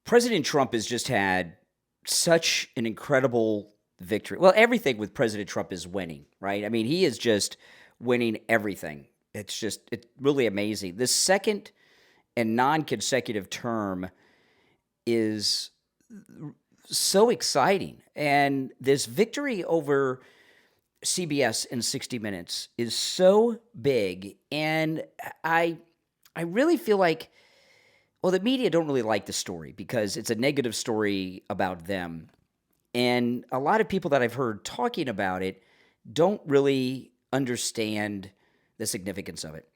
President Trump has just had such an incredible victory. Well, everything with President Trump is winning, right? I mean, he is just winning everything. It's really amazing. The second and non-consecutive term is so exciting. And this victory over CBS in 60 Minutes is so big. And I really feel like, well, the media don't really like the story because it's a negative story about them. And a lot of people that I've heard talking about it don't really understand the significance of it.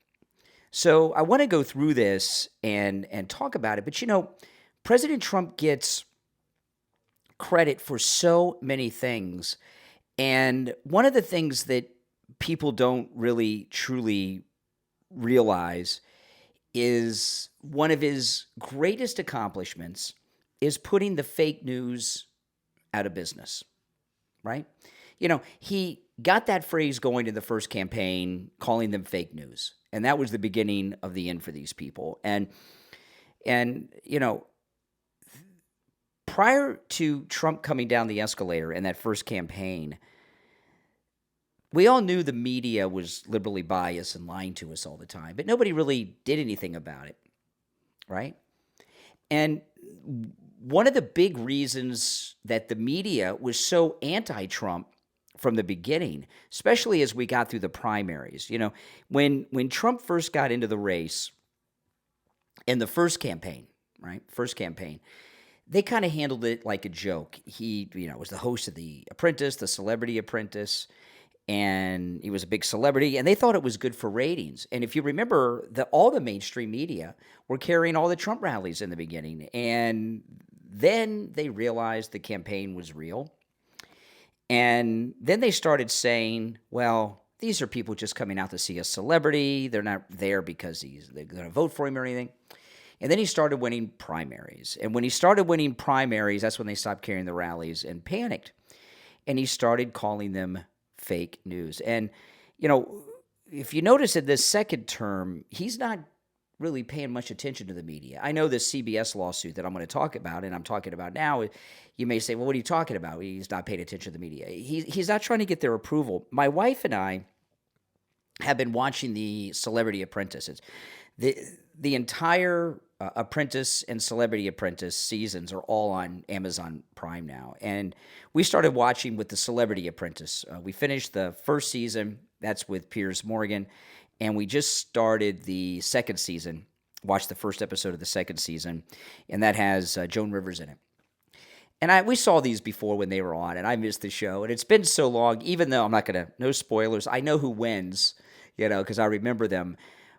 So I want to go through this and talk about it. But, you know, President Trump gets credit for so many things. And one of the things that people don't really truly realize is one of his greatest accomplishments is putting the fake news out of business, right? You know, he got that phrase going in the first campaign, calling them fake news. And that was the beginning of the end for these people. And you know, prior to Trump coming down the escalator in that first campaign, we all knew the media was liberally biased and lying to us all the time, but nobody really did anything about it, right? And one of the big reasons that the media was so anti-Trump from the beginning, especially as we got through the primaries, you know, when Trump first got into the race in the first campaign, right? First campaign, they kind of handled it like a joke. He, you know, was the host of The Apprentice, the Celebrity Apprentice, and he was a big celebrity, and they thought it was good for ratings. And if you remember, all the mainstream media were carrying all the Trump rallies in the beginning, and then they realized the campaign was real. And then they started saying, well, these are people just coming out to see a celebrity. They're not there because they're going to vote for him or anything. And then he started winning primaries. And when he started winning primaries, that's when they stopped carrying the rallies and panicked. And he started calling them fake news. And, you know, if you notice in this second term, he's not really paying much attention to the media. I know this CBS lawsuit that I'm going to talk about, and I'm talking about now, you may say, well, what are you talking about? He's not paying attention to the media. He's not trying to get their approval. My wife and I have been watching the Celebrity Apprentice. It's the entire Apprentice and Celebrity Apprentice seasons are all on Amazon Prime now. And we started watching with the Celebrity Apprentice. We finished the first season. That's with Piers Morgan. And we just started the second season, watched the first episode of the second season, and that has Joan Rivers in it. And we saw these before when they were on, and I missed the show. And it's been so long, even though I'm not going to, no spoilers, I know who wins, you know, because I remember them.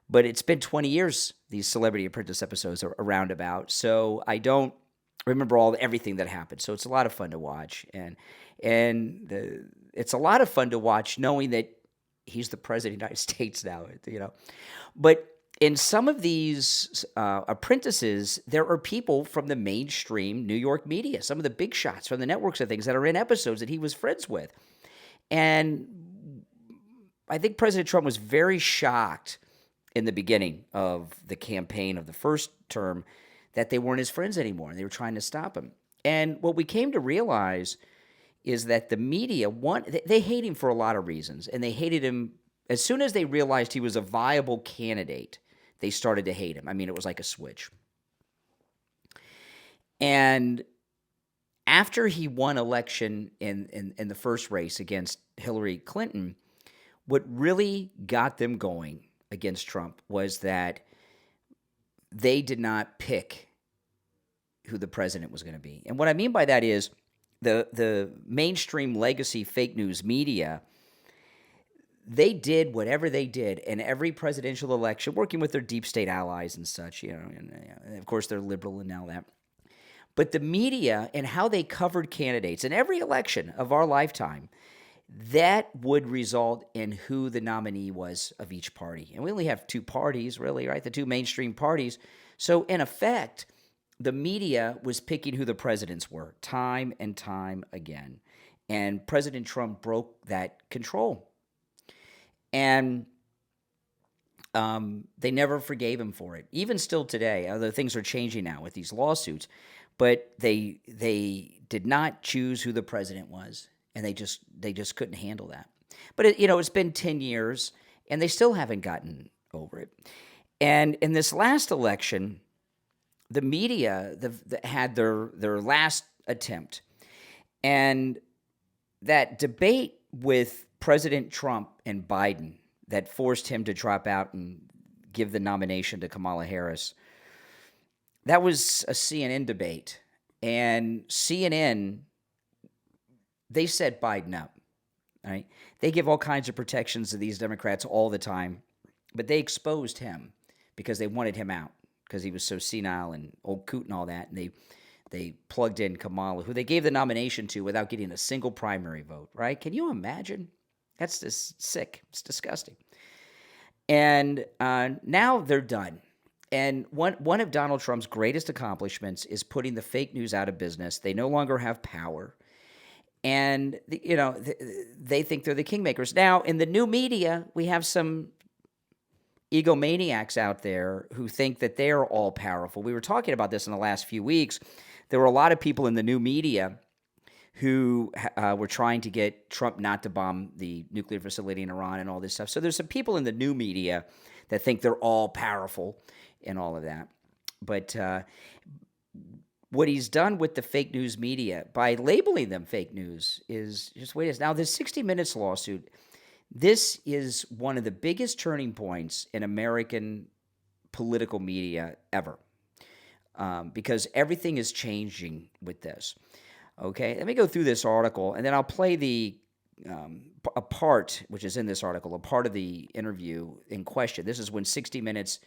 But it's been 20 years, these Celebrity Apprentice episodes are around about, so I don't remember everything that happened. So it's a lot of fun to watch. And it's a lot of fun to watch knowing that he's the president of the United States now, you know. But in some of these apprentices, there are people from the mainstream New York media, some of the big shots from the networks and things that are in episodes that he was friends with. And I think President Trump was very shocked in the beginning of the campaign of the first term that they weren't his friends anymore, and they were trying to stop him. And what we came to realize is that the media, they hate him for a lot of reasons, and they hated him as soon as they realized he was a viable candidate. They started to hate him. I mean, it was like a switch. And after he won election in the first race against Hillary Clinton, what really got them going against Trump was that they did not pick who the president was going to be. And what I mean by that is the mainstream legacy fake news media, they did whatever they did in every presidential election, working with their deep state allies and such, you know, and of course they're liberal and all that. But the media and how they covered candidates in every election of our lifetime, that would result in who the nominee was of each party. And we only have two parties, really, right? The two mainstream parties. So, in effect, the media was picking who the presidents were time and time again. And President Trump broke that control. And they never forgave him for it, even still today, although things are changing now with these lawsuits. but they did not choose who the president was, and they just couldn't handle that. But it's been 10 years, and they still haven't gotten over it. And in this last election, the media had their last attempt, and that debate with President Trump and Biden that forced him to drop out and give the nomination to Kamala Harris. That was a CNN debate, and CNN, they set Biden up, right? They give all kinds of protections to these Democrats all the time, but they exposed him because they wanted him out because he was so senile and old coot and all that, and they plugged in Kamala, who they gave the nomination to without getting a single primary vote, right? Can you imagine? That's just sick. It's disgusting. And now they're done. And one of Donald Trump's greatest accomplishments is putting the fake news out of business. They no longer have power. And, they think they're the kingmakers. Now, in the new media, we have some egomaniacs out there who think that they're all powerful. We were talking about this in the last few weeks. There were a lot of people in the new media who were trying to get Trump not to bomb the nuclear facility in Iran and all this stuff. So there's some people in the new media that think they're all powerful and all of that. But what he's done with the fake news media by labeling them fake news is just what it is. Now, this 60 Minutes lawsuit, this is one of the biggest turning points in American political media ever, because everything is changing with this. Okay, let me go through this article, and then I'll play a part, which is in this article, a part of the interview in question. This is when 60 Minutes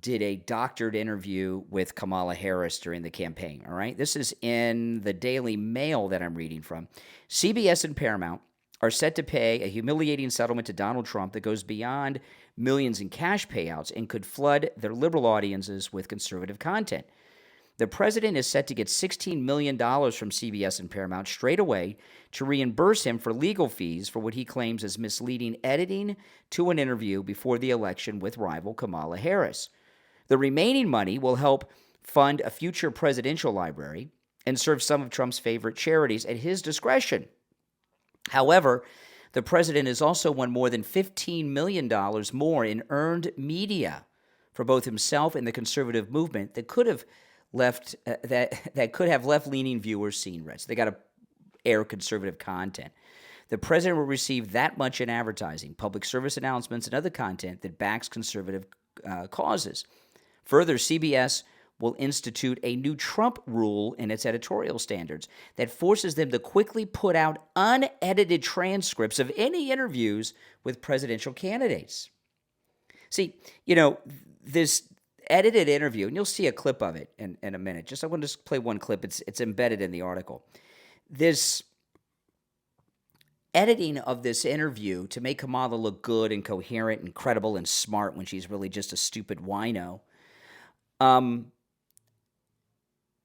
did a doctored interview with Kamala Harris during the campaign, all right? This is in the Daily Mail that I'm reading from. CBS and Paramount are set to pay a humiliating settlement to Donald Trump that goes beyond millions in cash payouts and could flood their liberal audiences with conservative content. The president is set to get $16 million from CBS and Paramount straight away to reimburse him for legal fees for what he claims is misleading editing to an interview before the election with rival Kamala Harris. The remaining money will help fund a future presidential library and serve some of Trump's favorite charities at his discretion. However, the president has also won more than $15 million more in earned media for both himself and the conservative movement that could have left left-leaning viewers seen red. So they got to air conservative content. The president will receive that much in advertising, public service announcements, and other content that backs conservative causes. Further, CBS will institute a new Trump rule in its editorial standards that forces them to quickly put out unedited transcripts of any interviews with presidential candidates. See, this edited interview, and you'll see a clip of it in a minute. I want to just play one clip. It's embedded in the article. This editing of this interview to make Kamala look good and coherent and credible and smart when she's really just a stupid wino,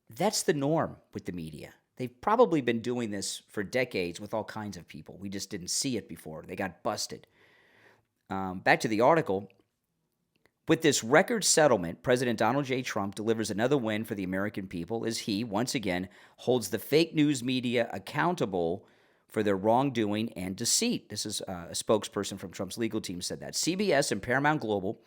that's the norm with the media. They've probably been doing this for decades with all kinds of people. We just didn't see it before. They got busted. Back to the article. With this record settlement, President Donald J. Trump delivers another win for the American people as he, once again, holds the fake news media accountable for their wrongdoing and deceit. This is a spokesperson from Trump's legal team said that. CBS and Paramount Global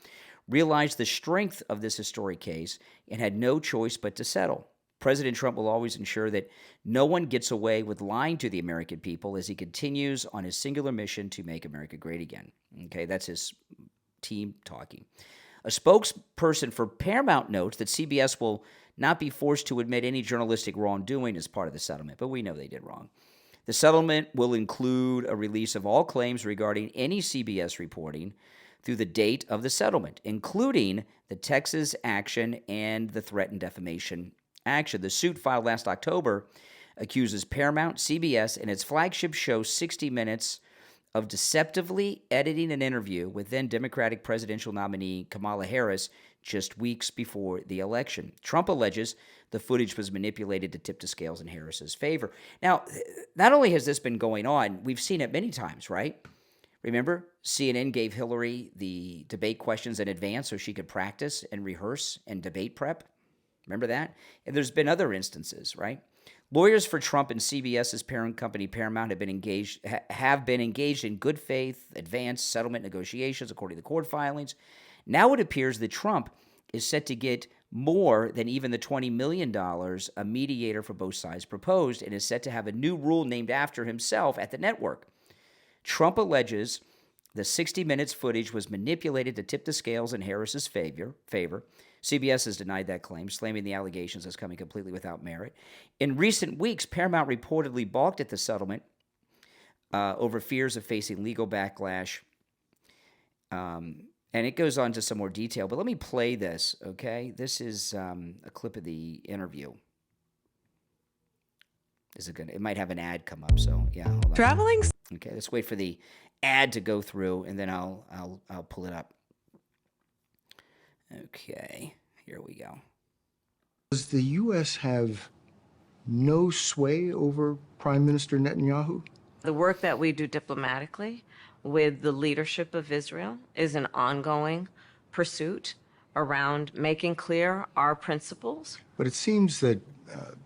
realized the strength of this historic case and had no choice but to settle. President Trump will always ensure that no one gets away with lying to the American people as he continues on his singular mission to make America great again. Okay, that's his team talking. A spokesperson for Paramount notes that CBS will not be forced to admit any journalistic wrongdoing as part of the settlement, but we know they did wrong. The settlement will include a release of all claims regarding any CBS reporting through the date of the settlement, including the Texas action and the threatened defamation action. The suit filed last October accuses Paramount, CBS, and its flagship show 60 Minutes of deceptively editing an interview with then Democratic presidential nominee Kamala Harris just weeks before the election. Trump alleges the footage was manipulated to tip the scales in Harris's favor. Now, not only has this been going on, we've seen it many times, right? Remember, CNN gave Hillary the debate questions in advance so she could practice and rehearse and debate prep. Remember that? And there's been other instances, right? Lawyers for Trump and CBS's parent company Paramount have been engaged in good faith, advanced settlement negotiations, according to court filings. Now it appears that Trump is set to get more than even the $20 million a mediator for both sides proposed, and is set to have a new rule named after himself at the network. Trump alleges the 60 Minutes footage was manipulated to tip the scales in Harris's favor. CBS has denied that claim, slamming the allegations as coming completely without merit. In recent weeks, Paramount reportedly balked at the settlement over fears of facing legal backlash. And it goes on to some more detail, but let me play this, okay? This is a clip of the interview. It might have an ad come up, so yeah. Hold on. Traveling? Okay, let's wait for the ad to go through, and then I'll pull it up. Okay, here we go. Does the U.S. have no sway over Prime Minister Netanyahu? The work that we do diplomatically with the leadership of Israel is an ongoing pursuit around making clear our principles. But it seems that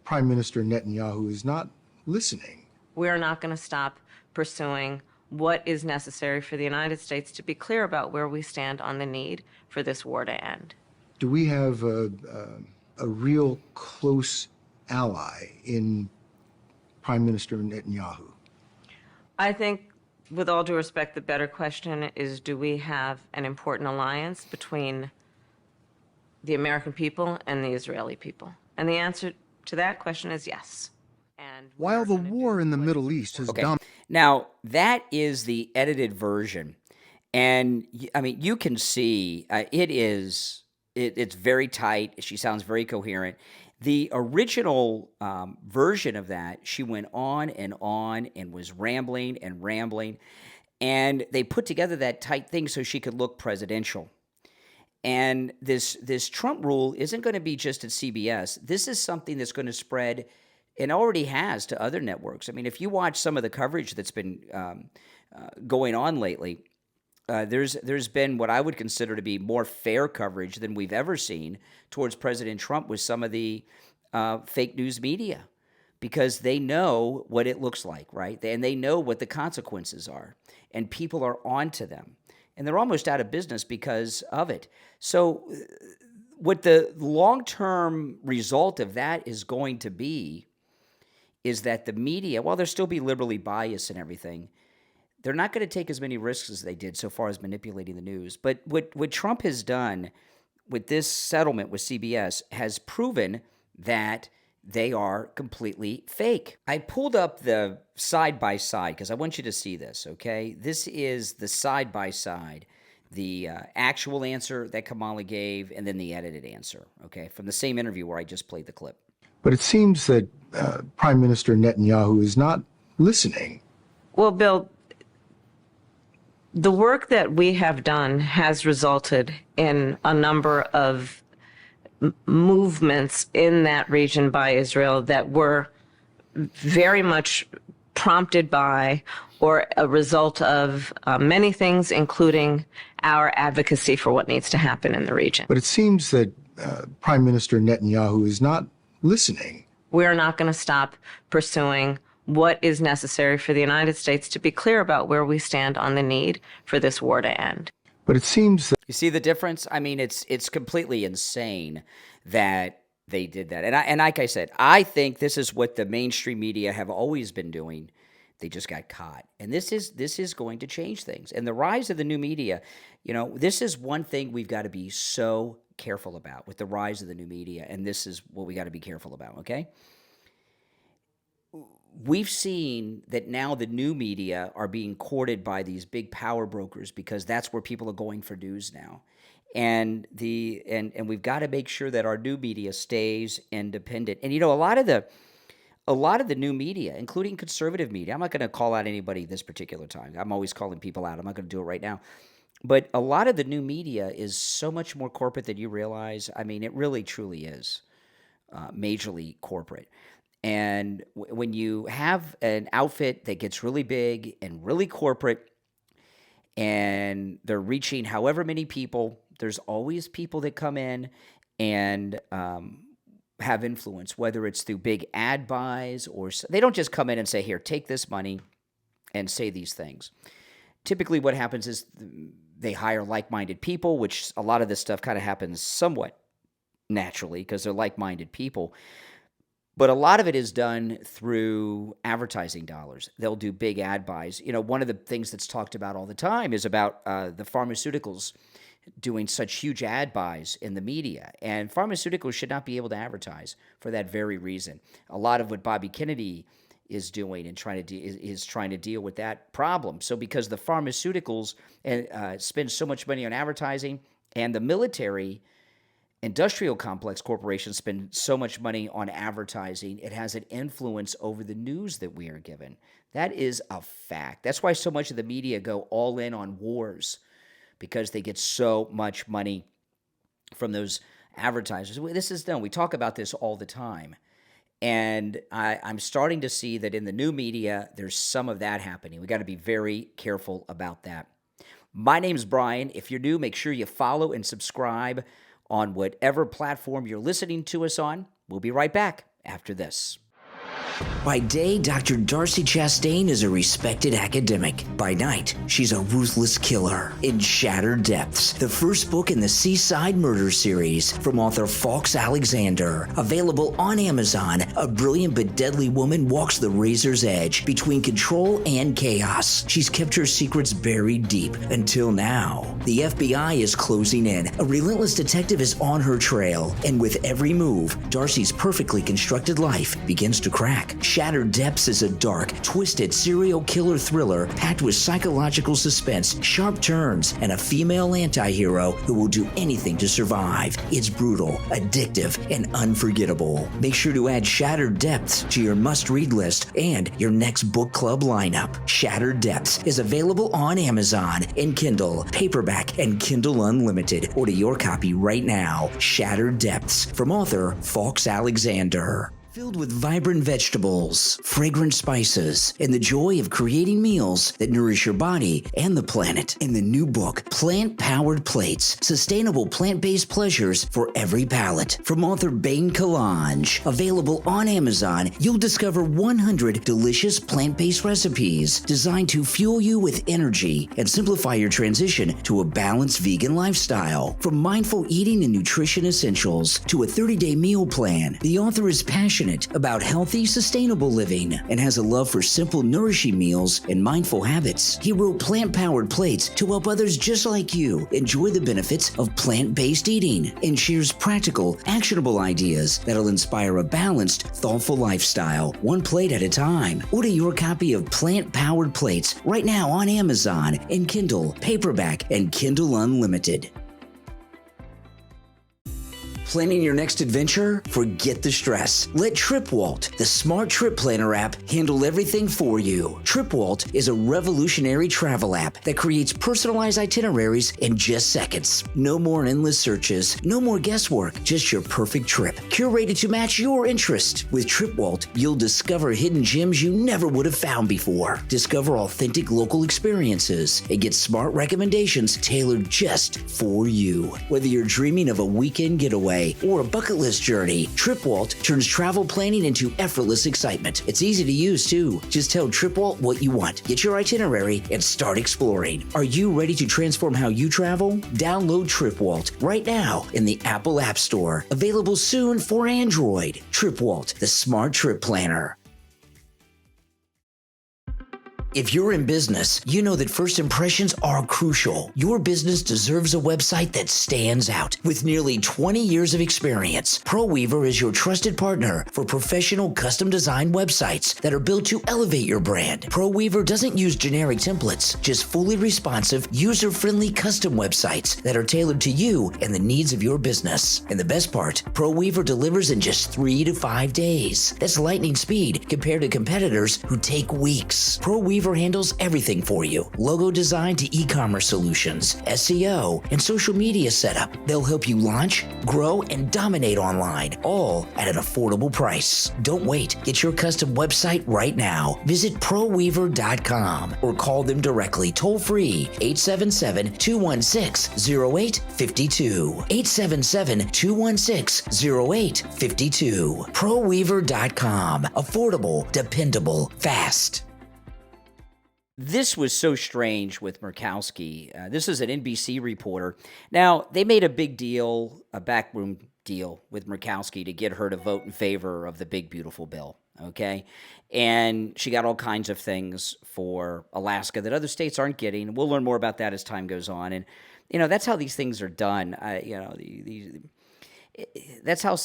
Prime Minister Netanyahu is not listening. We're not going to stop pursuing what is necessary for the United States to be clear about where we stand on the need for this war to end. Do we have a real close ally in Prime Minister Netanyahu? I think, with all due respect, the better question is, do we have an important alliance between the American people and the Israeli people? And the answer to that question is yes. And while the war in the Middle East has Now, that is the edited version. And, I mean, you can see it's very tight. She sounds very coherent. The original version of that, she went on and was rambling and rambling. And they put together that tight thing so she could look presidential. And this Trump rule isn't going to be just at CBS. This is something that's going to spread, and already has, to other networks. I mean, if you watch some of the coverage that's been going on lately, there's been what I would consider to be more fair coverage than we've ever seen towards President Trump with some of the fake news media, because they know what it looks like, right? And they know what the consequences are, and people are onto them. And they're almost out of business because of it. So what the long-term result of that is going to be is that the media, while they'll still be liberally biased and everything, they're not going to take as many risks as they did so far as manipulating the news. But what Trump has done with this settlement with CBS has proven that they are completely fake. I pulled up the side-by-side because I want you to see this, okay? This is the side-by-side, the actual answer that Kamala gave, and then the edited answer, okay, from the same interview where I just played the clip. But it seems that Prime Minister Netanyahu is not listening. Well, Bill, the work that we have done has resulted in a number of movements in that region by Israel that were very much prompted by or a result of many things, including our advocacy for what needs to happen in the region. But it seems that Prime Minister Netanyahu is not listening. We're not going to stop pursuing what is necessary for the United States to be clear about where we stand on the need for this war to end. But it seems that... You see the difference? I mean, it's completely insane that they did that. And like I said, I think this is what the mainstream media have always been doing. They just got caught. And this is going to change things. And the rise of the new media, this is one thing we've got to be so careful about with the rise of the new media. And this is what we got to be careful about, okay? We've seen that now the new media are being courted by these big power brokers because that's where people are going for news now. And we've got to make sure that our new media stays independent. And a lot of the new media, including conservative media, I'm not going to call out anybody this particular time. I'm always calling people out. I'm not going to do it right now. But a lot of the new media is so much more corporate than you realize. I mean, it really, truly is majorly corporate. And when you have an outfit that gets really big and really corporate, and they're reaching however many people, there's always people that come in and have influence, whether it's through big ad buys or they don't just come in and say, here, take this money and say these things. Typically what happens is they hire like-minded people, which a lot of this stuff kind of happens somewhat naturally because they're like-minded people. But a lot of it is done through advertising dollars. They'll do big ad buys. One of the things that's talked about all the time is about the pharmaceuticals doing such huge ad buys in the media. And pharmaceuticals should not be able to advertise for that very reason. A lot of what Bobby Kennedy is doing and trying to deal with that problem. So because the pharmaceuticals spend so much money on advertising, and the military industrial complex corporations spend so much money on advertising, it has an influence over the news that we are given. That is a fact. That's why so much of the media go all in on wars, because they get so much money from those advertisers. This is done. We talk about this all the time. And I'm starting to see that in the new media, there's some of that happening. We got to be very careful about that. My name's Brian. If you're new, make sure you follow and subscribe on whatever platform you're listening to us on. We'll be right back after this. By day, Dr. Darcy Chastain is a respected academic. By night, she's a ruthless killer. In Shattered Depths, the first book in the Seaside Murder series from author Fawkes Alexander. Available on Amazon, a brilliant but deadly woman walks the razor's edge between control and chaos. She's kept her secrets buried deep until now. The FBI is closing in. A relentless detective is on her trail, and with every move, Darcy's perfectly constructed life begins to crack. Shattered Depths is a dark, twisted serial killer thriller packed with psychological suspense, sharp turns, and a female anti-hero who will do anything to survive. It's brutal, addictive, and unforgettable. Make sure to add Shattered Depths to your must-read list and your next book club lineup. Shattered Depths is available on Amazon in Kindle, paperback, and Kindle Unlimited. Order your copy right now. Shattered Depths from author Fawkes Alexander. Filled with vibrant vegetables, fragrant spices, and the joy of creating meals that nourish your body and the planet. In the new book, Plant-Powered Plates, Sustainable Plant-Based Pleasures for Every Palate, from author Bain Kalange. Available on Amazon, you'll discover 100 delicious plant-based recipes designed to fuel you with energy and simplify your transition to a balanced vegan lifestyle. From mindful eating and nutrition essentials to a 30-day meal plan, the author is passionate about healthy, sustainable living and has a love for simple, nourishing meals and mindful habits. He wrote Plant-Powered Plates to help others just like you enjoy the benefits of plant-based eating and shares practical, actionable ideas that'll inspire a balanced, thoughtful lifestyle, one plate at a time. Order your copy of Plant-Powered Plates right now on Amazon in Kindle, paperback, and Kindle Unlimited. Planning your next adventure? Forget the stress. Let TripWalt, the smart trip planner app, handle everything for you. TripWalt is a revolutionary travel app that creates personalized itineraries in just seconds. No more endless searches, no more guesswork, just your perfect trip, curated to match your interest. With TripWalt, you'll discover hidden gems you never would have found before. Discover authentic local experiences and get smart recommendations tailored just for you. Whether you're dreaming of a weekend getaway or a bucket list journey, TripWalt turns travel planning into effortless excitement. It's easy to use too. Just tell TripWalt what you want, get your itinerary, and start exploring. Are you ready to transform how you travel? Download TripWalt right now in the Apple App Store. Available soon for Android. TripWalt, the smart trip planner. If you're in business, you know that first impressions are crucial. Your business deserves a website that stands out. With nearly 20 years of experience, ProWeaver is your trusted partner for professional custom design websites that are built to elevate your brand. ProWeaver doesn't use generic templates, just fully responsive, user-friendly custom websites that are tailored to you and the needs of your business. And the best part, ProWeaver delivers in just 3 to 5 days. That's lightning speed compared to competitors who take weeks. ProWeaver ProWeaver handles everything for you. Logo design to e-commerce solutions, SEO, and social media setup. They'll help you launch, grow, and dominate online, all at an affordable price. Don't wait. Get your custom website right now. Visit ProWeaver.com or call them directly toll-free 877-216-0852. 877-216-0852. ProWeaver.com. Affordable, dependable, fast. This was so strange with Murkowski. This is an NBC reporter. Now, they made a big deal, a backroom deal with Murkowski to get her to vote in favor of the big, beautiful bill, okay? And she got all kinds of things for Alaska that other states aren't getting. We'll learn more about that as time goes on. And, that's how these things are done. That's how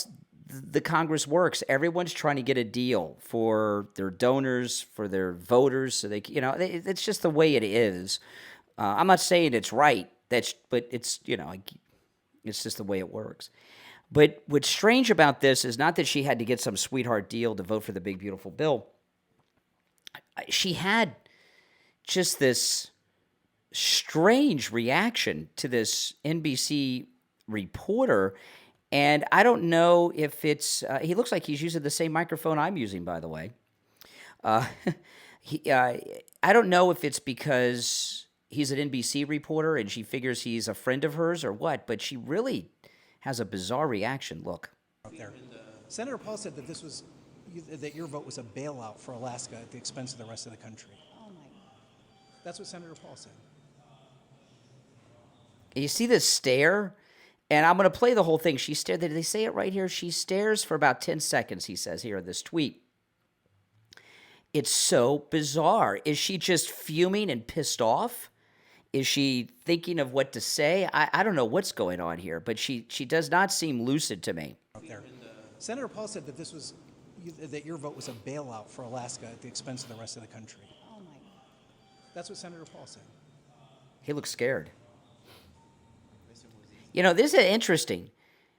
the Congress works. Everyone's trying to get a deal for their donors, for their voters, so they, it's just the way it is. I'm not saying it's right, but it's, it's just the way it works. But what's strange about this is not that she had to get some sweetheart deal to vote for the big, beautiful bill. She had just this strange reaction to this NBC reporter. And I don't know if it's, he looks like he's using the same microphone I'm using, by the way. I don't know if it's because he's an NBC reporter and she figures he's a friend of hers or what, but she really has a bizarre reaction. Look. There. Senator Paul said that that your vote was a bailout for Alaska at the expense of the rest of the country. Oh my God. That's what Senator Paul said. You see this stare? And I'm going to play the whole thing. She stared. Did they say it right here? She stares for about 10 seconds, he says here in this tweet. It's so bizarre. Is she just fuming and pissed off? Is she thinking of what to say? I don't know what's going on here, but she does not seem lucid to me. There. Senator Paul said that that your vote was a bailout for Alaska at the expense of the rest of the country. Oh my God. That's what Senator Paul said. He looks scared. This is interesting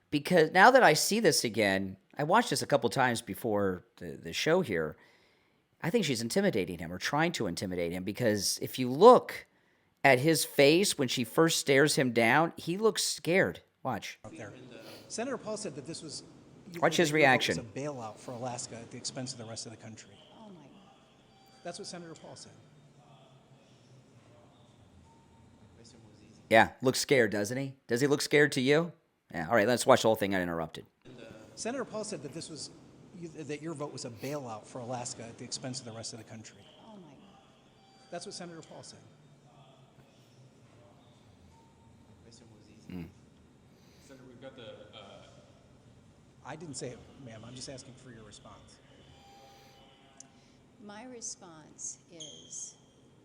because now that I see this again, I watched this a couple times before the show here. I think she's intimidating him or trying to intimidate him because if you look at his face when she first stares him down, he looks scared. Watch. There. Senator Paul said that Watch his reaction. Was a bailout for Alaska at the expense of the rest of the country. Oh my God. That's what Senator Paul said. Yeah, looks scared, doesn't he? Does he look scared to you? Yeah. All right, let's watch the whole thing. I interrupted. Senator Paul said that that your vote was a bailout for Alaska at the expense of the rest of the country. Oh my God. That's what Senator Paul said. Senator, we've got the. I didn't say it, ma'am. I'm just asking for your response. My response is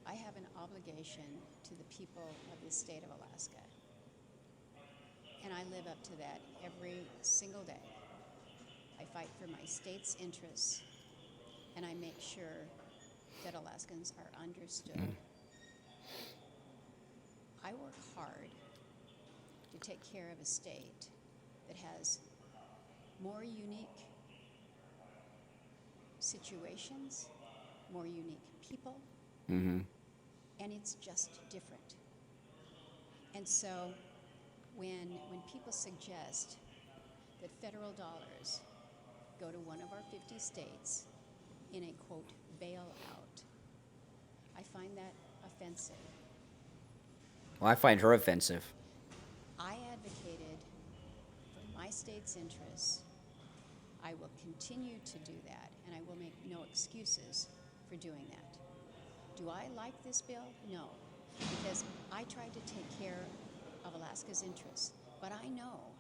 I have an obligation to the people of the state of Alaska. And I live up to that every single day. I fight for my state's interests, and I make sure that Alaskans are understood. I work hard to take care of a state that has more unique situations, more unique people, and it's just different. And so when people suggest that federal dollars go to one of our 50 states in a, quote, bailout, I find that offensive. Well, I find her offensive. I advocated for my state's interests. I will continue to do that, and I will make no excuses for doing that. Do I like this bill? No, because I tried to take care of Alaska's interests. But I know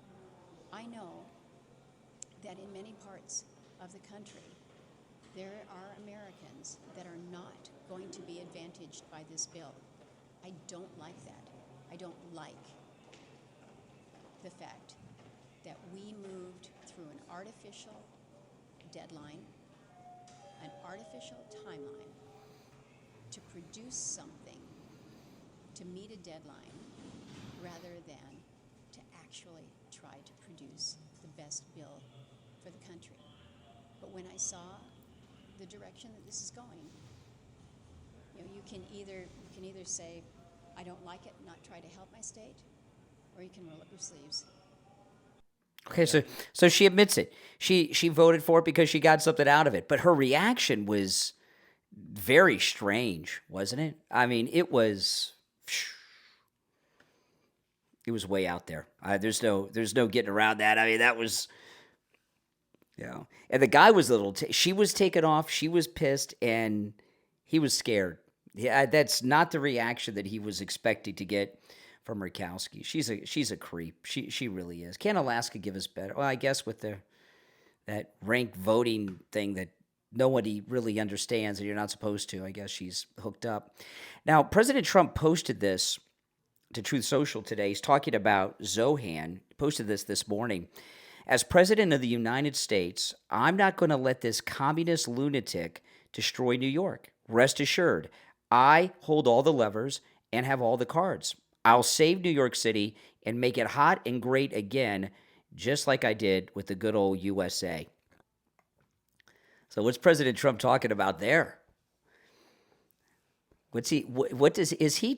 that in many parts of the country, there are Americans that are not going to be advantaged by this bill. I don't like that. I don't like the fact that we moved through an artificial deadline, an artificial timeline to produce something, to meet a deadline, rather than to actually try to produce the best bill for the country. But when I saw the direction that this is going, You know, you can either say, I don't like it, not try to help my state, or you can roll up your sleeves. Okay, so she admits it. She voted for it because she got something out of it. But her reaction was very strange, wasn't it? I mean, it was way out there. There's no getting around that. I mean, that was, and the guy was a little. She was taken off. She was pissed, and he was scared. Yeah, that's not the reaction that he was expecting to get from Murkowski. She's a creep. She really is. Can't Alaska give us better? Well, I guess with that ranked voting thing that nobody really understands and you're not supposed to. I guess she's hooked up. Now, President Trump posted this to Truth Social today. He's talking about Zohan. Posted this morning. As President of the United States, I'm not going to let this communist lunatic destroy New York. Rest assured, I hold all the levers and have all the cards. I'll save New York City and make it hot and great again, just like I did with the good old USA. So what's President Trump talking about there? Is he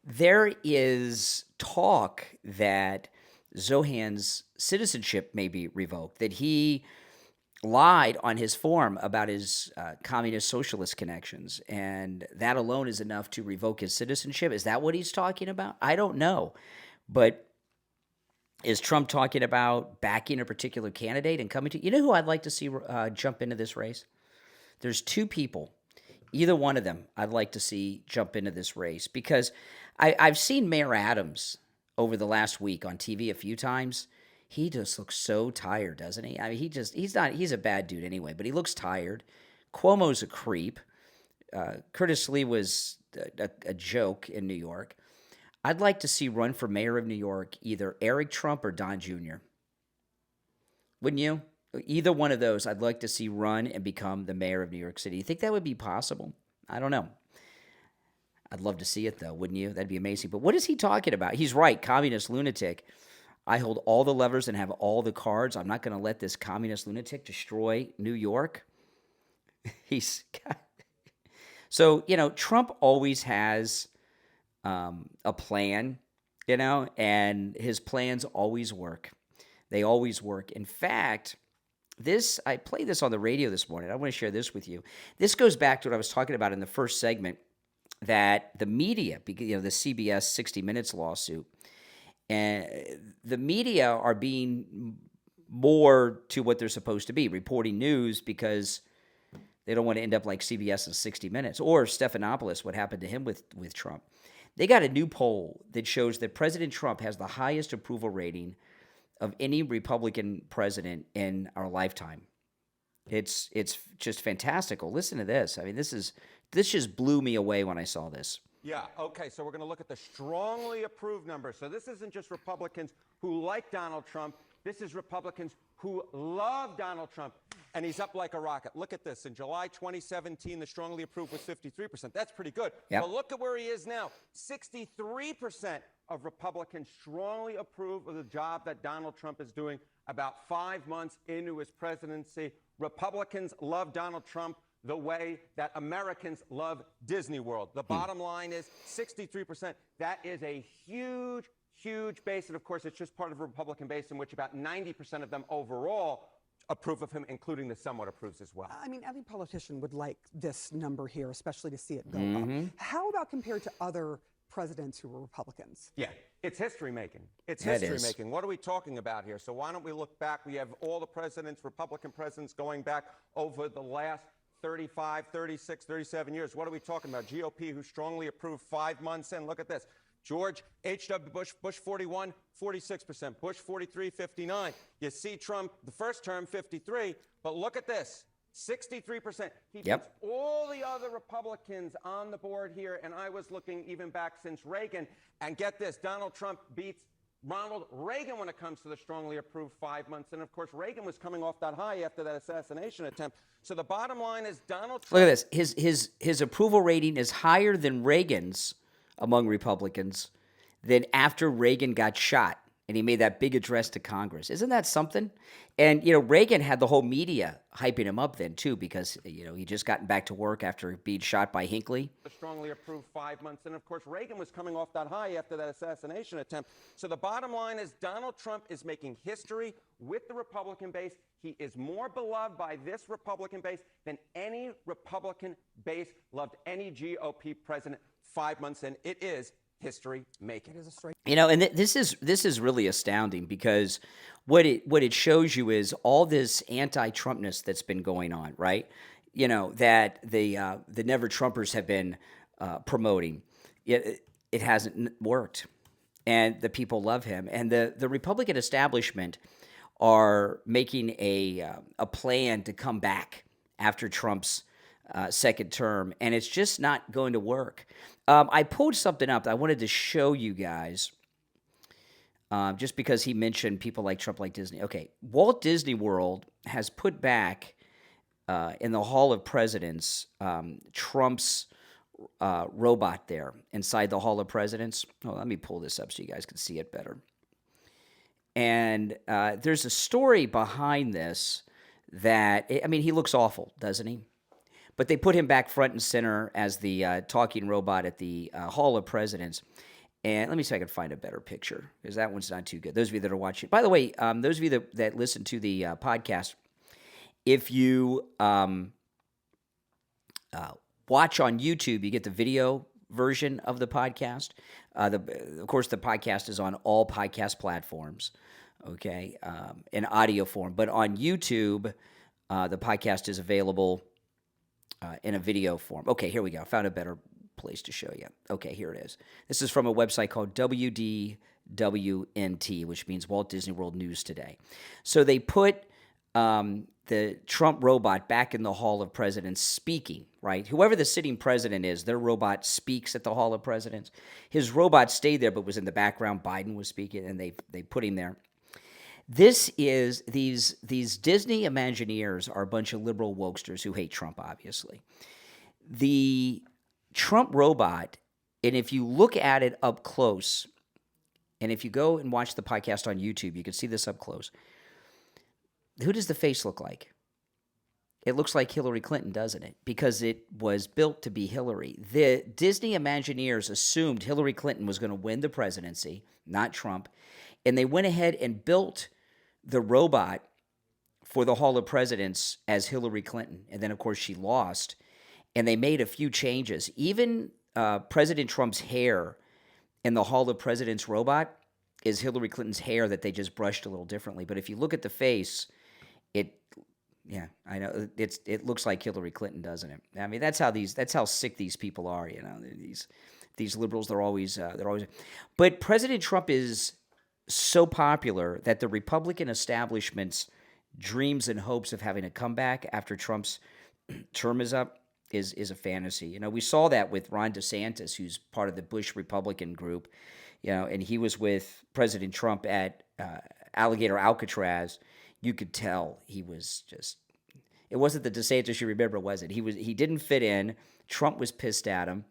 there is talk that Zohan's citizenship may be revoked, that he lied on his form about his communist socialist connections, and that alone is enough to revoke his citizenship. Is that what he's talking about? I don't know. But is Trump talking about backing a particular candidate and coming to... You know who I'd like to see jump into this race? There's two people. Either one of them I'd like to see jump into this race, because I've seen Mayor Adams over the last week on TV a few times. He just looks so tired, doesn't he? I mean, he's a bad dude anyway, but he looks tired. Cuomo's a creep. Curtis Lee was a joke in New York. I'd like to see run for mayor of New York either Eric Trump or Don Jr. Wouldn't you? Either one of those I'd like to see run and become the mayor of New York City. You think that would be possible? I don't know. I'd love to see it, though, wouldn't you? That'd be amazing. But what is he talking about? He's right, communist lunatic. I hold all the levers and have all the cards. I'm not going to let this communist lunatic destroy New York. So, Trump always has a plan, and his plans always work. They always work. In fact, I played this on the radio this morning. I want to share this with you. This goes back to what I was talking about in the first segment, that the media, the CBS 60 Minutes lawsuit, and the media are being more to what they're supposed to be, reporting news, because they don't want to end up like CBS in 60 Minutes or Stephanopoulos, what happened to him with Trump. They got a new poll that shows that President Trump has the highest approval rating of any Republican president in our lifetime. It's just fantastical. Listen to this. I mean, this just blew me away when I saw this. Yeah, okay, so we're going to look at the strongly approved numbers. So this isn't just Republicans who like Donald Trump. This is Republicans who love Donald Trump, and he's up like a rocket. Look at this. In July 2017, the strongly approved was 53%. That's pretty good. Yep. But look at where he is now. 63% of Republicans strongly approve of the job that Donald Trump is doing about 5 months into his presidency. Republicans love Donald Trump the way that Americans love Disney World. The bottom line is 63%. That is a huge, huge base. And of course, it's just part of a Republican base in which about 90% of them overall approve of him, including the somewhat approves as well. I mean, every politician would like this number here, especially to see it go up. How about compared to other presidents who were Republicans? Yeah, it's history making. It's That history is. making. What are we talking about here? So why don't we look back? We have all the presidents, Republican presidents, going back over the last 35, 36, 37 years. What are we talking about? GOP, who strongly approved 5 months in. Look at this. George H.W. Bush, Bush 41, 46%. Bush 43, 59. You see Trump, the first term, 53. But look at this, 63%. He Yep. puts all the other Republicans on the board here. And I was looking even back since Reagan. And get this, Donald Trump beats Ronald Reagan when it comes to the strongly approved 5 months. And of course, Reagan was coming off that high after that assassination attempt. So the bottom line is Donald Trump. Look at this. His approval rating is higher than Reagan's among Republicans than after Reagan got shot and he made that big address to Congress. Isn't that something? And, Reagan had the whole media hyping him up then, too, because, he just gotten back to work after being shot by Hinckley. Strongly approved 5 months. And, of course, Reagan was coming off that high after that assassination attempt. So the bottom line is Donald Trump is making history with the Republican base. He is more beloved by this Republican base than any Republican base loved any GOP president 5 months in. It is history making. And this is really astounding, because what it shows you is all this anti-Trumpness that's been going on, right? That the Never Trumpers have been promoting. It hasn't worked, and the people love him, and the Republican establishment are making a plan to come back after Trump's second term, and it's just not going to work. I pulled something up that I wanted to show you guys, just because he mentioned people like Trump, like Disney. Okay, Walt Disney World has put back in the Hall of Presidents Trump's robot there inside the Hall of Presidents. Oh, let me pull this up so you guys can see it better. And there's a story behind this that, he looks awful, doesn't he? But they put him back front and center as the talking robot at the Hall of Presidents. And let me see if I can find a better picture, because that one's not too good. Those of you that are watching. By the way, those of you that listen to the podcast, if you watch on YouTube, you get the video version of the podcast. Of course, the podcast is on all podcast platforms, okay, in audio form. But on YouTube, the podcast is available in a video form. Okay, here we go. I found a better place to show you. Okay, here it is. This is from a website called WDWNT, which means Walt Disney World News Today. So they put the Trump robot back in the Hall of Presidents speaking, right? Whoever the sitting president is, their robot speaks at the Hall of Presidents. His robot stayed there but was in the background. Biden was speaking, and they put him there. This is, these Disney Imagineers are a bunch of liberal wokesters who hate Trump, obviously. The Trump robot, and if you look at it up close, and if you go and watch the podcast on YouTube, you can see this up close. Who does the face look like? It looks like Hillary Clinton, doesn't it? Because it was built to be Hillary. The Disney Imagineers assumed Hillary Clinton was going to win the presidency, not Trump, and they went ahead and built the robot for the Hall of Presidents as Hillary Clinton. And then, of course, she lost, and they made a few changes. Even President Trump's hair in the Hall of Presidents robot is Hillary Clinton's hair that they just brushed a little differently. But if you look at the face, I know it looks like Hillary Clinton, doesn't it? That's how sick these people are. These liberals, they're always. But President Trump is so popular that the Republican establishment's dreams and hopes of having a comeback after Trump's term is up is a fantasy. We saw that with Ron DeSantis, who's part of the Bush Republican group, and he was with President Trump at Alligator Alcatraz. You could tell he was just, it wasn't the DeSantis you remember, was it? He didn't fit in. Trump was pissed at him.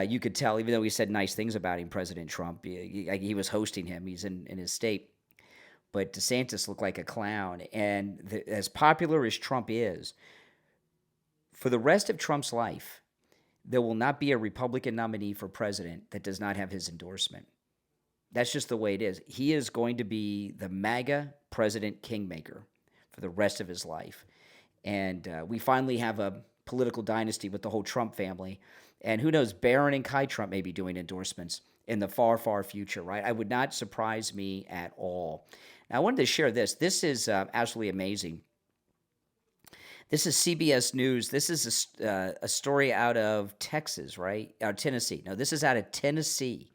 You could tell, even though he said nice things about him, President Trump, he was hosting him. He's in his state. But DeSantis looked like a clown. And as popular as Trump is, for the rest of Trump's life, there will not be a Republican nominee for president that does not have his endorsement. That's just the way it is. He is going to be the MAGA president kingmaker for the rest of his life. And we finally have a political dynasty with the whole Trump family. And who knows, Barron and Kai Trump may be doing endorsements in the far, far future, right? I would not surprise me at all. Now, I wanted to share this. This is absolutely amazing. This is CBS News. This is a story out of Texas, right? Or Tennessee. No, this is out of Tennessee.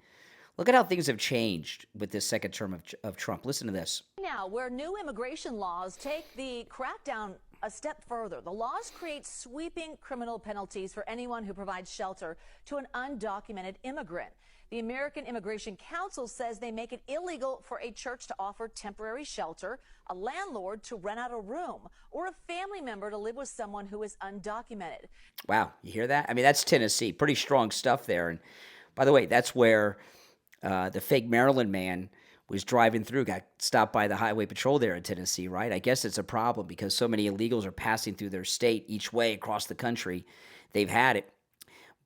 Look at how things have changed with this second term of Trump. Listen to this. Now, where new immigration laws take the crackdown a step further, the laws create sweeping criminal penalties for anyone who provides shelter to an undocumented immigrant. The American Immigration Council says they make it illegal for a church to offer temporary shelter, a landlord to rent out a room, or a family member to live with someone who is undocumented. Wow, you hear that? That's Tennessee. Pretty strong stuff there. And by the way, that's where the fake Maryland man was driving through, got stopped by the highway patrol there in Tennessee, right? I guess it's a problem because so many illegals are passing through their state each way across the country. They've had it.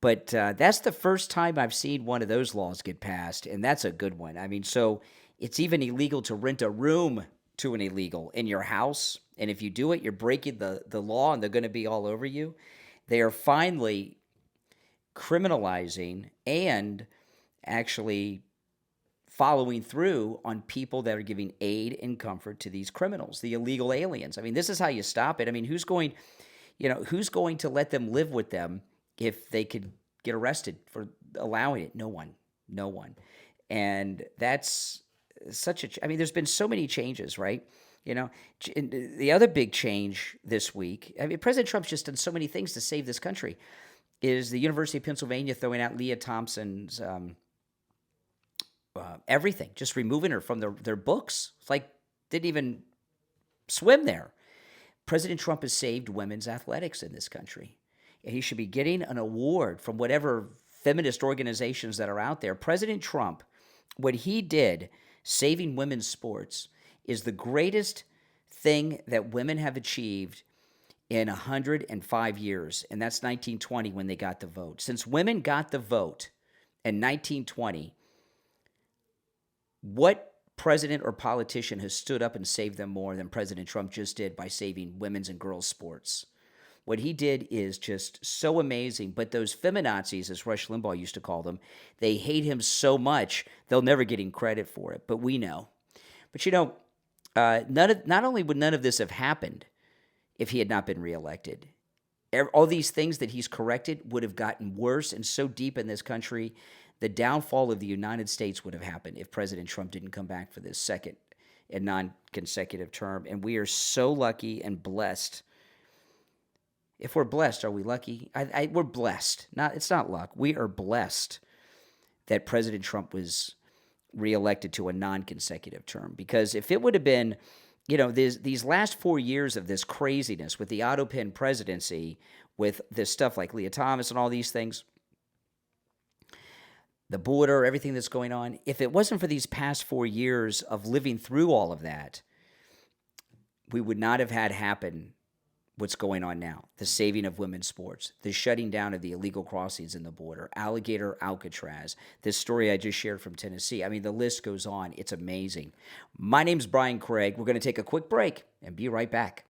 But that's the first time I've seen one of those laws get passed, and that's a good one. I mean, so it's even illegal to rent a room to an illegal in your house, and if you do it, you're breaking the law, and they're going to be all over you. They are finally criminalizing and actually following through on people that are giving aid and comfort to these criminals, the illegal aliens. I mean, this is how you stop it. I mean, who's going to let them live with them if they could get arrested for allowing it? No one. And that's there's been so many changes, right? The other big change this week, I mean, President Trump's just done so many things to save this country, is the University of Pennsylvania throwing out Leah Thompson's everything, just removing her from their books. It's like didn't even swim there. President Trump has saved women's athletics in this country. And he should be getting an award from whatever feminist organizations that are out there. President Trump, what he did saving women's sports is the greatest thing that women have achieved in 105 years, and that's 1920 when they got the vote. Since women got the vote in 1920, what president or politician has stood up and saved them more than President Trump just did by saving women's and girls' sports? What he did is just so amazing. But those feminazis, as Rush Limbaugh used to call them, they hate him so much, they'll never get him credit for it. But we know. But not only would none of this have happened if he had not been reelected, all these things that he's corrected would have gotten worse and so deep in this country, the downfall of the United States would have happened if President Trump didn't come back for this second and non-consecutive term. And we are so lucky and blessed. If we're blessed, are we lucky? We're blessed. It's not luck. We are blessed that President Trump was reelected to a non-consecutive term. Because if it would have been, these last 4 years of this craziness with the auto pen presidency, with this stuff like Leah Thomas and all these things, the border, everything that's going on, if it wasn't for these past 4 years of living through all of that, we would not have had happen what's going on now, the saving of women's sports, the shutting down of the illegal crossings in the border, Alligator, Alcatraz, this story I just shared from Tennessee. I mean, the list goes on. It's amazing. My name's Brian Craig. We're going to take a quick break and be right back.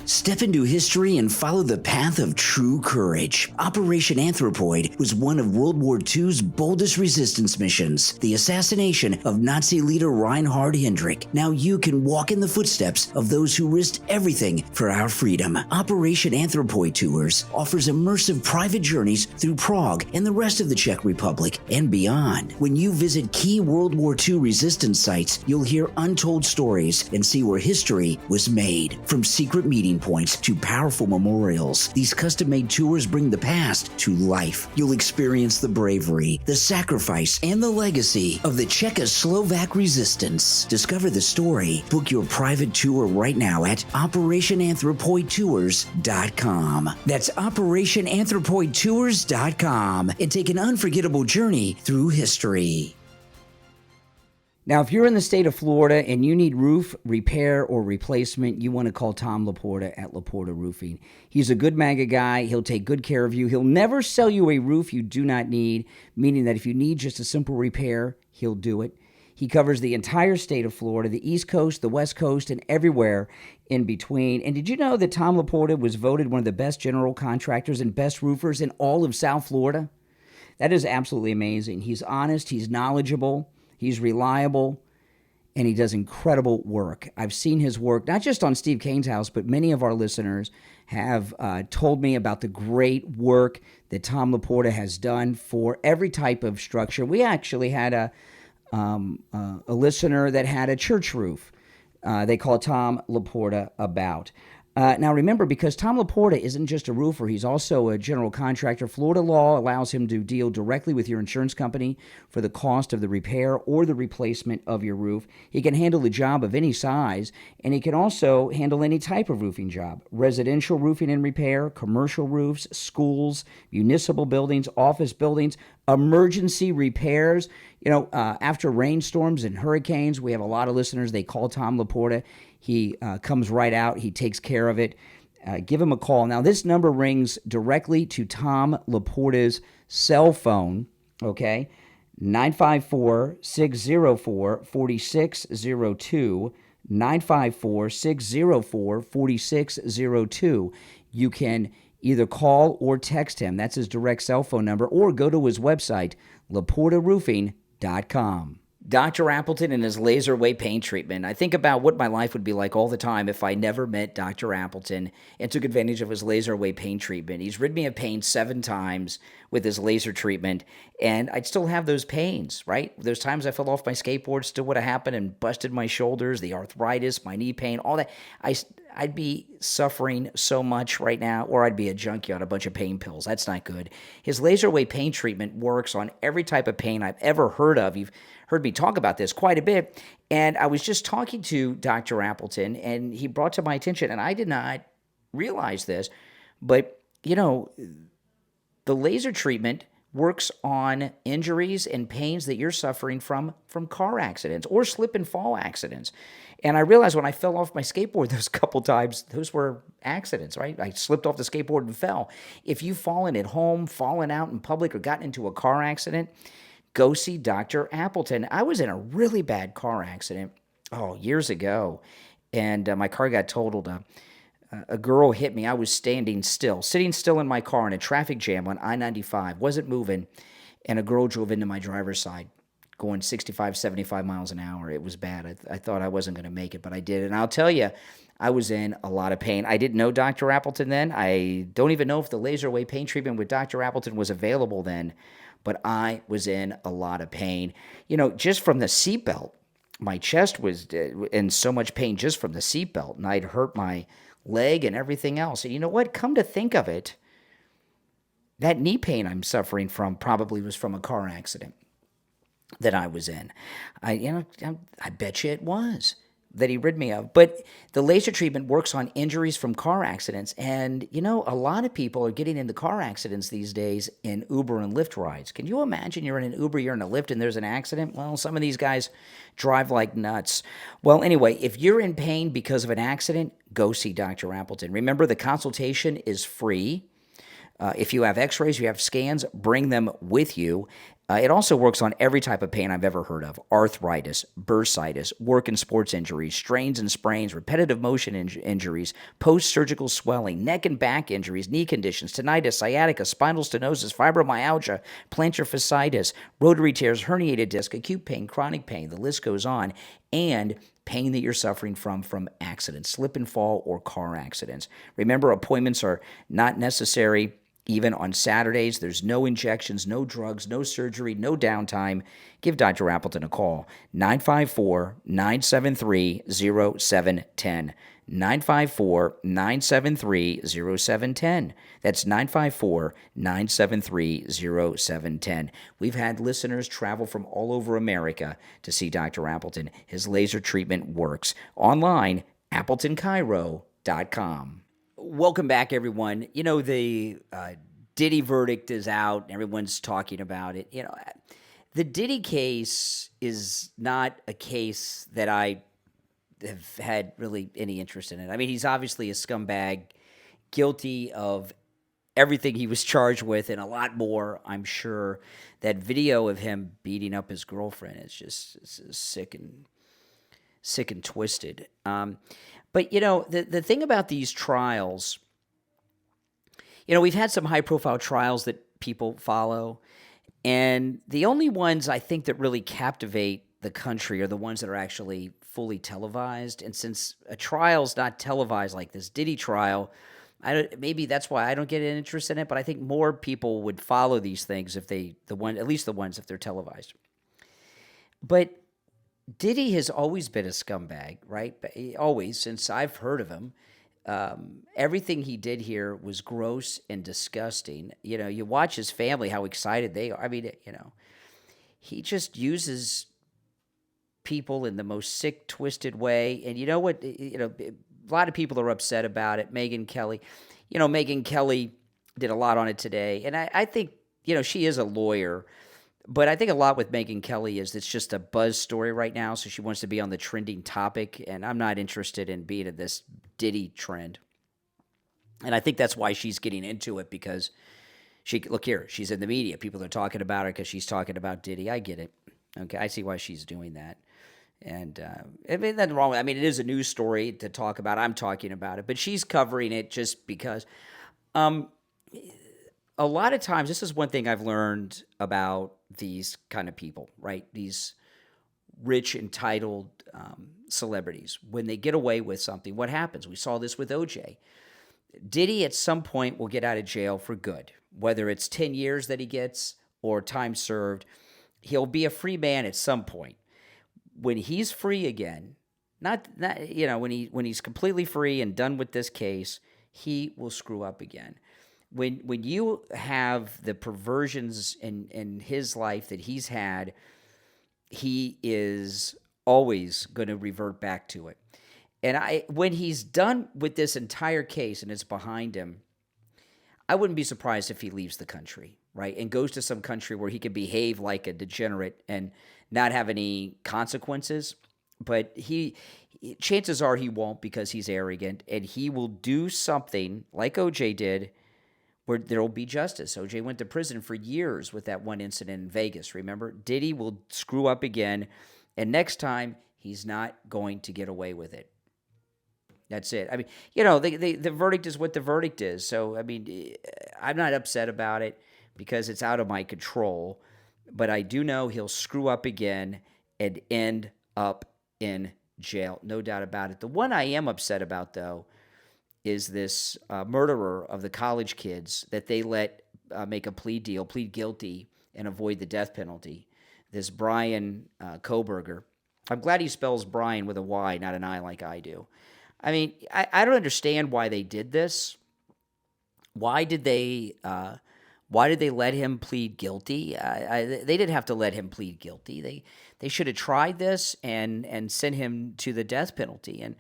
Step into history and follow the path of true courage. Operation Anthropoid was one of World War II's boldest resistance missions, the assassination of Nazi leader Reinhard Heydrich. Now you can walk in the footsteps of those who risked everything for our freedom. Operation Anthropoid Tours offers immersive private journeys through Prague and the rest of the Czech Republic and beyond. When you visit key World War II resistance sites, you'll hear untold stories and see where history was made. From secret meeting points to powerful memorials, these custom-made tours bring the past to life. You'll experience the bravery, the sacrifice, and the legacy of the Czechoslovak resistance. Discover the story. Book your private tour right now at OperationAnthropoidTours.com. That's OperationAnthropoidTours.com, and take an unforgettable journey through history. Now, if you're in the state of Florida and you need roof repair or replacement, you want to call Tom Laporta at Laporta Roofing. He's a good MAGA guy. He'll take good care of you. He'll never sell you a roof you do not need, meaning that if you need just a simple repair, he'll do it. He covers the entire state of Florida, the East Coast, the West Coast, and everywhere in between. And did you know that Tom Laporta was voted one of the best general contractors and best roofers in all of South Florida? That is absolutely amazing. He's honest, he's knowledgeable, he's reliable, and he does incredible work. I've seen his work, not just on Steve Kane's house, but many of our listeners have told me about the great work that Tom Laporta has done for every type of structure. We actually had a listener that had a church roof. They call Tom Laporta about. Now, remember, because Tom Laporta isn't just a roofer, he's also a general contractor. Florida law allows him to deal directly with your insurance company for the cost of the repair or the replacement of your roof. He can handle a job of any size, and he can also handle any type of roofing job. Residential roofing and repair, commercial roofs, schools, municipal buildings, office buildings, emergency repairs. After rainstorms and hurricanes, we have a lot of listeners, they call Tom Laporta. He comes right out. He takes care of it. Give him a call. Now, this number rings directly to Tom Laporta's cell phone, okay? 954-604-4602, 954-604-4602. You can either call or text him. That's his direct cell phone number, or go to his website, laportaroofing.com. Dr. Appleton and his laser wave pain treatment. I think about what my life would be like all the time if I never met Dr. Appleton and took advantage of his laser wave pain treatment. He's rid me of pain 7 times with his laser treatment, and I'd still have those pains, right? Those times I fell off my skateboard still would have happened and busted my shoulders, the arthritis, my knee pain, all that. I'd be suffering so much right now, or I'd be a junkie on a bunch of pain pills. That's not good. His laser wave pain treatment works on every type of pain I've ever heard of. You've heard me talk about this quite a bit. And I was just talking to Dr. Appleton, and he brought to my attention, and I did not realize this, but, the laser treatment works on injuries and pains that you're suffering from car accidents or slip and fall accidents. And I realized when I fell off my skateboard those couple times, those were accidents, right? I slipped off the skateboard and fell. If you've fallen at home, fallen out in public, or gotten into a car accident, go see Dr. Appleton. I was in a really bad car accident, years ago, and my car got totaled. A girl hit me. I was sitting still in my car in a traffic jam on I-95, wasn't moving, and a girl drove into my driver's side going 65, 75 miles an hour. It was bad. I thought I wasn't going to make it, but I did. And I'll tell you, I was in a lot of pain. I didn't know Dr. Appleton then. I don't even know if the laser wave pain treatment with Dr. Appleton was available then, but I was in a lot of pain. Just from the seatbelt, my chest was in so much pain just from the seatbelt, and I'd hurt my leg and everything else. And you know what? Come to think of it, that knee pain I'm suffering from probably was from a car accident that I was in. I bet you it was that he rid me of. But the laser treatment works on injuries from car accidents. And, a lot of people are getting into car accidents these days in Uber and Lyft rides. Can you imagine you're in an Uber, you're in a Lyft, and there's an accident? Well, some of these guys drive like nuts. Well, anyway, if you're in pain because of an accident, go see Dr. Appleton. Remember, the consultation is free. If you have x-rays, you have scans, bring them with you. It also works on every type of pain I've ever heard of: arthritis, bursitis, work and sports injuries, strains and sprains, repetitive motion injuries, post-surgical swelling, neck and back injuries, knee conditions, tinnitus, sciatica, spinal stenosis, fibromyalgia, plantar fasciitis, rotary tears, herniated disc, acute pain, chronic pain, the list goes on, and pain that you're suffering from accidents, slip and fall, or car accidents. Remember, appointments are not necessary. Even on Saturdays, there's no injections, no drugs, no surgery, no downtime. Give Dr. Appleton a call, 954-973-0710. 954-973-0710. That's 954-973-0710. We've had listeners travel from all over America to see Dr. Appleton. His laser treatment works. Online, AppletonCairo.com. Welcome back, everyone. The Diddy verdict is out, and everyone's talking about it. The Diddy case is not a case that I have had really any interest in it. I mean, he's obviously a scumbag, guilty of everything he was charged with and a lot more, I'm sure. That video of him beating up his girlfriend is just sick and twisted. But, the thing about these trials, we've had some high-profile trials that people follow, and the only ones I think that really captivate the country are the ones that are actually fully televised. And since a trial's not televised like this Diddy trial, maybe that's why I don't get an interest in it, but I think more people would follow these things if at least the ones if they're televised. But Diddy has always been a scumbag, right? Always, since I've heard of him. everything he did here was gross and disgusting. You know, you watch his family, how excited they are. I mean, you know, he just uses people in the most sick, twisted way. And you know what? You know, a lot of people are upset about it. Megyn Kelly, you know, Megyn Kelly did a lot on it today. And I think, you know, she is a lawyer. But I think a lot with Megyn Kelly is it's just a buzz story right now, so she wants to be on the trending topic, and I'm not interested in being in this Diddy trend. And I think that's why she's getting into it, because look here, she's in the media. People are talking about her because she's talking about Diddy. I get it. Okay, I see why she's doing that. And I mean, nothing wrong with it. I mean, it is a news story to talk about. I'm talking about it, but she's covering it just because. A lot of times, this is one thing I've learned about these kind of people, right? These rich, entitled celebrities. When they get away with something, what happens? We saw this with OJ. Diddy at some point will get out of jail for good. Whether it's 10 years that he gets or time served, he'll be a free man at some point. When he's free again, not you know, when he's completely free and done with this case, he will screw up again. When you have the perversions in his life that he's had, he is always going to revert back to it. And when he's done with this entire case and it's behind him, I wouldn't be surprised if he leaves the country, right, and goes to some country where he can behave like a degenerate and not have any consequences. But chances are he won't, because he's arrogant, and he will do something like OJ did, where there will be justice. OJ went to prison for years with that one incident in Vegas, remember? Diddy will screw up again, and next time, he's not going to get away with it. That's it. I mean, you know, the verdict is what the verdict is. So, I mean, I'm not upset about it because it's out of my control, but I do know he'll screw up again and end up in jail. No doubt about it. The one I am upset about, though, is this murderer of the college kids that they let make a plead guilty, and avoid the death penalty. This Brian Koberger. I'm glad he spells Brian with a Y, not an I like I do. I mean, I don't understand why they did this. Why did they let him plead guilty? They didn't have to let him plead guilty. They should have tried this and sent him to the death penalty. And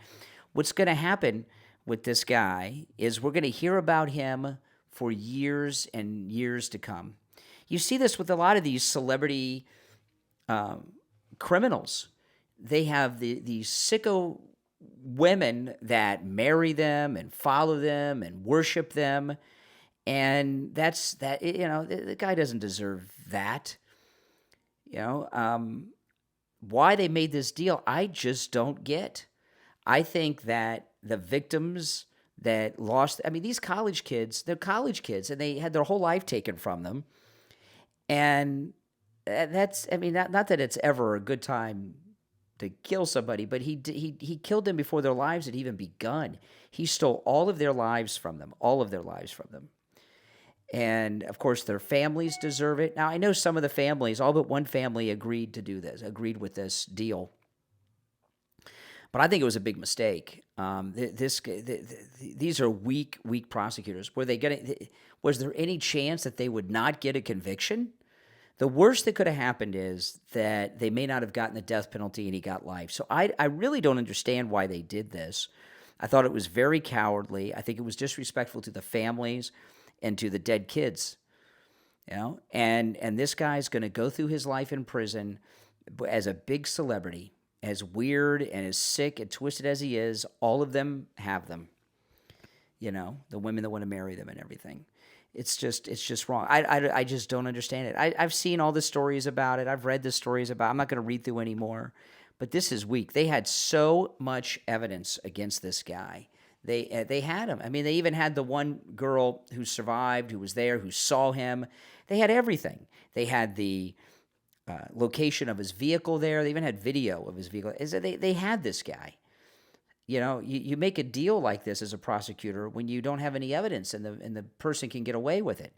what's going to happen with this guy is we're going to hear about him for years and years to come. You see this with a lot of these celebrity criminals. They have these sicko women that marry them and follow them and worship them, and the guy doesn't deserve that. Why they made this deal, I just don't get. I think that the victims that lost, I mean, these college kids, they're college kids, and they had their whole life taken from them. And that's, I mean, not that it's ever a good time to kill somebody, but he killed them before their lives had even begun. He stole all of their lives from them, And, of course, their families deserve it. Now, I know some of the families, all but one family agreed with this deal. But I think it was a big mistake. These are weak prosecutors. Was there any chance that they would not get a conviction? The worst that could have happened is that they may not have gotten the death penalty and he got life. So I really don't understand why they did this. I thought it was very cowardly. I think it was disrespectful to the families and to the dead kids. And this guy's going to go through his life in prison as a big celebrity. As weird and as sick and twisted as he is, all of them have them. The women that want to marry them and everything. It's just wrong. I just don't understand it. I've seen all the stories about it. I've read the stories about it. I'm not going to read through anymore. But this is weak. They had so much evidence against this guy. They had him. I mean, they even had the one girl who survived, who was there, who saw him. They had everything. They had the location of his vehicle there. They even had video of his vehicle. They had this guy. You make a deal like this as a prosecutor when you don't have any evidence and the person can get away with it.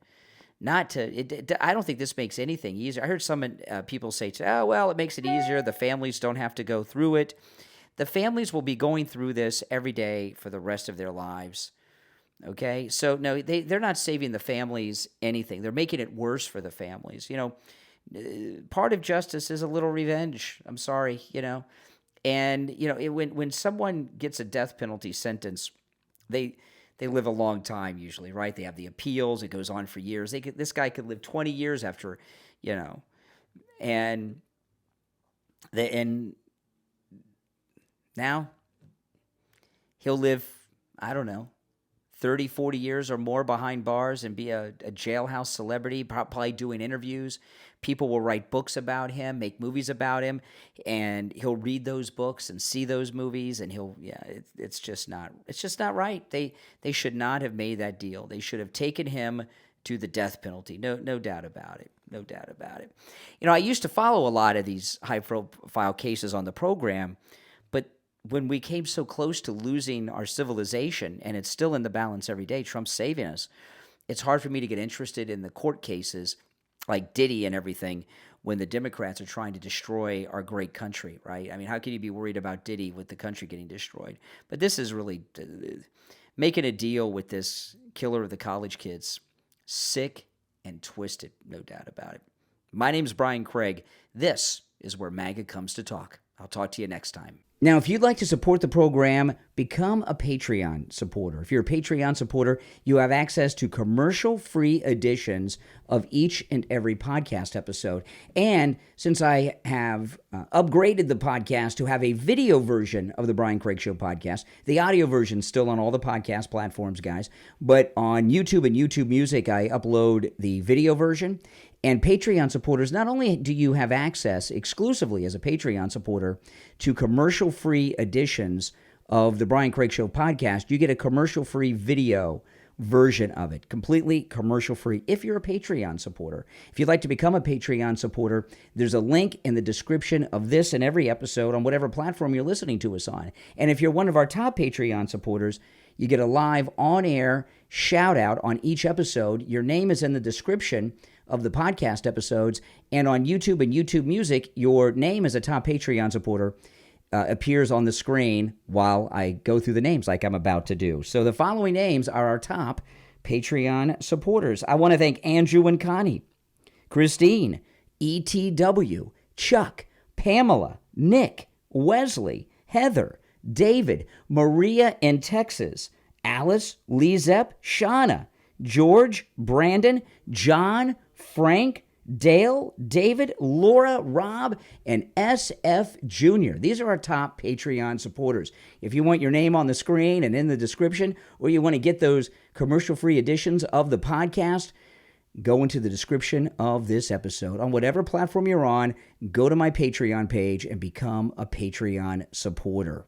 I don't think this makes anything easier. I heard some people say, "Oh, well, it makes it easier. The families don't have to go through it." The families will be going through this every day for the rest of their lives. Okay? So, no, they're not saving the families anything. They're making it worse for the families. Part of justice is a little revenge. I'm sorry, And, when someone gets a death penalty sentence, they live a long time usually, right? They have the appeals. It goes on for years. This guy could live 20 years after, and now he'll live, I don't know, 30, 40 years or more behind bars and be a jailhouse celebrity, probably doing interviews. People will write books about him, make movies about him, and he'll read those books and see those movies, and it's just not right. They should not have made that deal. They should have taken him to the death penalty. No doubt about it. No doubt about it. I used to follow a lot of these high-profile cases on the program, but when we came so close to losing our civilization, and it's still in the balance every day, Trump's saving us, it's hard for me to get interested in the court cases like Diddy and everything when the Democrats are trying to destroy our great country, right? I mean, how can you be worried about Diddy with the country getting destroyed? But this is really making a deal with this killer of the college kids. Sick and twisted, no doubt about it. My name's Brian Craig. This is where MAGA comes to talk. I'll talk to you next time. Now, if you'd like to support the program, become a Patreon supporter. If you're a Patreon supporter, you have access to commercial-free editions of each and every podcast episode. And since I have upgraded the podcast to have a video version of the Brian Craig Show podcast, the audio version is still on all the podcast platforms, guys. But on YouTube and YouTube Music, I upload the video version. And Patreon supporters, not only do you have access exclusively as a Patreon supporter to commercial-free editions of the Brian Craig Show podcast, you get a commercial-free video version of it, completely commercial-free if you're a Patreon supporter. If you'd like to become a Patreon supporter, there's a link in the description of this and every episode on whatever platform you're listening to us on. And if you're one of our top Patreon supporters, you get a live on-air shout-out on each episode. Your name is in the description of the podcast episodes, and on YouTube and YouTube Music, your name as a top Patreon supporter appears on the screen while I go through the names like I'm about to do. So the following names are our top Patreon supporters. I want to thank Andrew and Connie, Christine, ETW, Chuck, Pamela, Nick, Wesley, Heather, David, Maria in Texas, Alice, LeeZep, Shawna, George, Brandon, John, Frank, Dale, David, Laura, Rob, and SFjr. These are our top Patreon supporters. If you want your name on the screen and in the description, or you want to get those commercial-free editions of the podcast, go into the description of this episode. On whatever platform you're on, go to my Patreon page and become a Patreon supporter.